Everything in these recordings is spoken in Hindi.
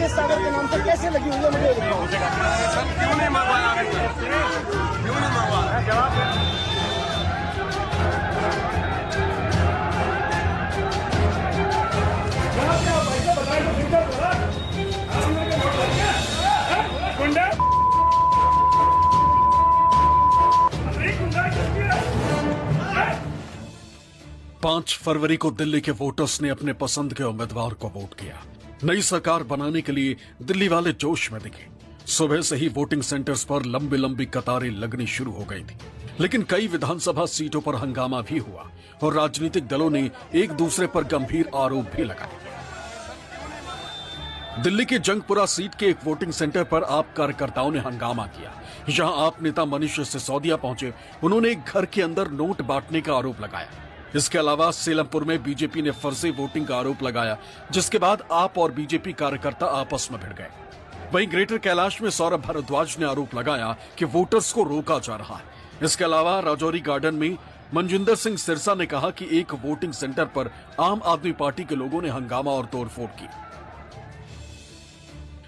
गणेश सागर के नाम से कैसे लगी हुई है मुझे क्यों नहीं मंगवाया? क्यों नहीं मंगवाया? जवाब गुंडा 5 फरवरी को दिल्ली के वोटर्स ने अपने पसंद के उम्मीदवार को वोट किया। नई सरकार बनाने के लिए दिल्ली वाले जोश में दिखे। सुबह से ही वोटिंग सेंटर्स पर लंबी लंबी कतारें लगनी शुरू हो गई थी। लेकिन कई विधानसभा सीटों पर हंगामा भी हुआ और राजनीतिक दलों ने एक दूसरे पर गंभीर आरोप भी लगाए। दिल्ली के जंगपुरा सीट के एक वोटिंग सेंटर पर आप कार्यकर्ताओं ने हंगामा किया। यहां आप नेता मनीष सिसोदिया पहुंचे। उन्होंने एक घर के अंदर नोट बांटने का आरोप लगाया। इसके अलावा सेलमपुर में बीजेपी ने फर्जी वोटिंग का आरोप लगाया, जिसके बाद आप और बीजेपी कार्यकर्ता आपस में भिड़ गए। वहीं ग्रेटर कैलाश में सौरभ भारद्वाज ने आरोप लगाया कि वोटर्स को रोका जा रहा है। इसके अलावा राजौरी गार्डन में मनजिंदर सिंह सिरसा ने कहा कि एक वोटिंग सेंटर पर आम आदमी पार्टी के लोगों ने हंगामा और तोड़फोड़ की।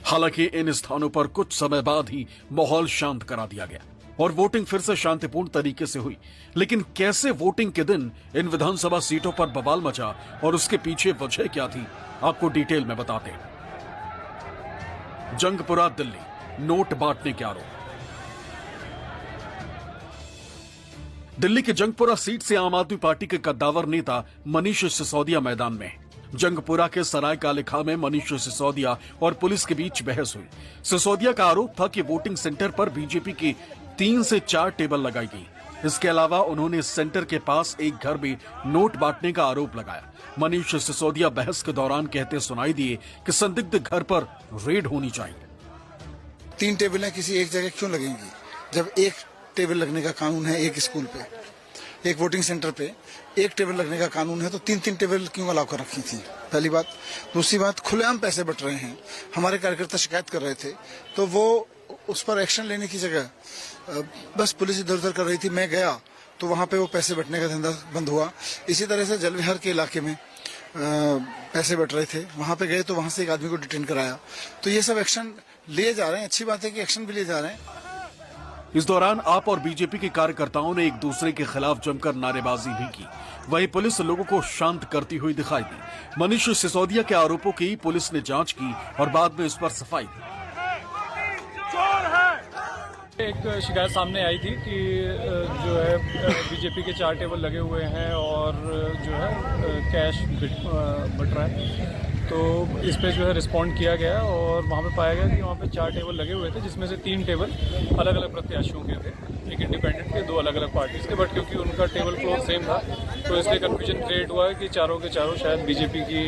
हालांकि इन स्थानों पर कुछ समय बाद ही माहौल शांत करा दिया गया और वोटिंग फिर से शांतिपूर्ण तरीके से हुई। लेकिन कैसे वोटिंग के दिन इन विधानसभा सीटों पर बवाल मचा और उसके पीछे वजह क्या थी, आपको डिटेल में बताते हैं। जंगपुरा दिल्ली, नोट बांटने के आरोप। दिल्ली के जंगपुरा सीट से आम आदमी पार्टी के कद्दावर नेता मनीष सिसोदिया मैदान में। जंगपुरा के सराय कालेखा में मनीष सिसोदिया और पुलिस के बीच बहस हुई। सिसोदिया का आरोप था कि वोटिंग सेंटर पर बीजेपी की 3 से 4 टेबल लगाई गई। इसके अलावा उन्होंने इस सेंटर के पास एक घर में नोट बांटने का आरोप लगाया। मनीष सिसोदिया बहस के दौरान कहते सुनाई दिए कि संदिग्ध घर पर रेड होनी चाहिए। 3 टेबलें किसी एक जगह क्यों लगेंगी, जब एक टेबल लगने का कानून है। एक स्कूल पे, एक वोटिंग सेंटर पे एक टेबल लगने का कानून है, तो 3-3 टेबल क्यों अलाउ कर रखी थी? पहली बात। दूसरी बात, खुलेआम पैसे बट रहे हैं। हमारे कार्यकर्ता शिकायत कर रहे थे, तो वो उस पर एक्शन लेने की जगह बस पुलिस इधर उधर कर रही थी। मैं गया तो वहां पे वो पैसे बटने का धंधा बंद हुआ। इसी तरह से जलविहार के इलाके में पैसे बट रहे थे, वहां पे गए तो वहां से एक आदमी को डिटेन कराया। तो ये सब एक्शन लिए जा रहे हैं। अच्छी बात है कि एक्शन भी लिए जा रहे हैं। इस दौरान आप और बीजेपी के कार्यकर्ताओं ने एक दूसरे के खिलाफ जमकर नारेबाजी भी की। वहीं पुलिस लोगों को शांत करती हुई दिखाई दी। मनीष सिसोदिया के आरोपों की पुलिस ने जांच की और बाद में इस पर सफाई दी। एक शिकायत सामने आई थी कि जो है बीजेपी के 4 टेबल लगे हुए हैं और जो है कैश बट रहा है। तो इस पे जो है रिस्पॉन्ड किया गया और वहाँ पे पाया गया कि वहाँ पे 4 टेबल लगे हुए थे, जिसमें से 3 टेबल अलग अलग प्रत्याशियों के थे, एक इंडिपेंडेंट के, 2 अलग अलग पार्टीज के। बट क्योंकि उनका टेबल क्लोज सेम था तो इसलिए कन्फ्यूजन क्रिएट हुआ कि चारों के चारों शायद बीजेपी की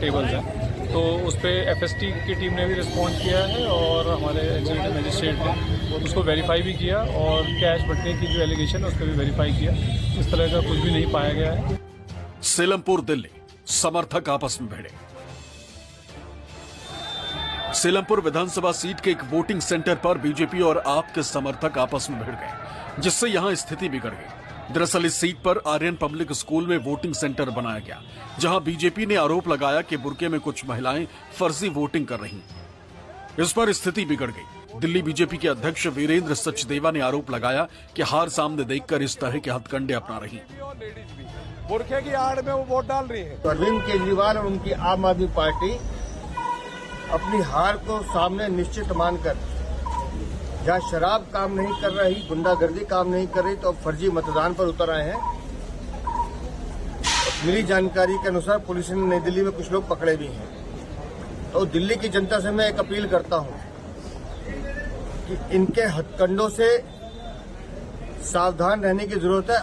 टेबल्स हैं। तो उस पर FST की टीम ने भी रिस्पॉन्ड किया है और हमारे एग्जीक्यूटिव मजिस्ट्रेट ने उसको वेरीफाई भी किया और कैश बटने की जो एलिगेशन है उस पर भी वेरीफाई किया। इस तरह का कुछ भी नहीं पाया गया है। सेलमपुर दिल्ली, समर्थक आपस में भिड़े। सेलमपुर विधानसभा सीट के एक वोटिंग सेंटर पर बीजेपी और आप के समर्थक आपस में भिड़ गए, जिससे यहां स्थिति बिगड़ गई। दरअसल इस सीट पर आर्यन पब्लिक स्कूल में वोटिंग सेंटर बनाया गया, जहां बीजेपी ने आरोप लगाया कि बुर्के में कुछ महिलाएं फर्जी वोटिंग कर रही। इस पर स्थिति बिगड़ गई। दिल्ली बीजेपी के अध्यक्ष वीरेंद्र सचदेवा ने आरोप लगाया कि हार सामने देखकर इस तरह के हथकंडे अपना रही। बुरखे की आड़ में वो वोट डाल रही है। अरविंद केजरीवाल और उनकी आम आदमी पार्टी अपनी हार को सामने निश्चित मानकर जहाँ शराब काम नहीं कर रही, गुंडागर्दी काम नहीं कर रही, तो अब फर्जी मतदान पर उतर आए हैं। मिली जानकारी के अनुसार पुलिस ने नई दिल्ली में कुछ लोग पकड़े भी हैं। तो दिल्ली की जनता से मैं एक अपील करता हूं कि इनके हथकंडों से सावधान रहने की जरूरत है।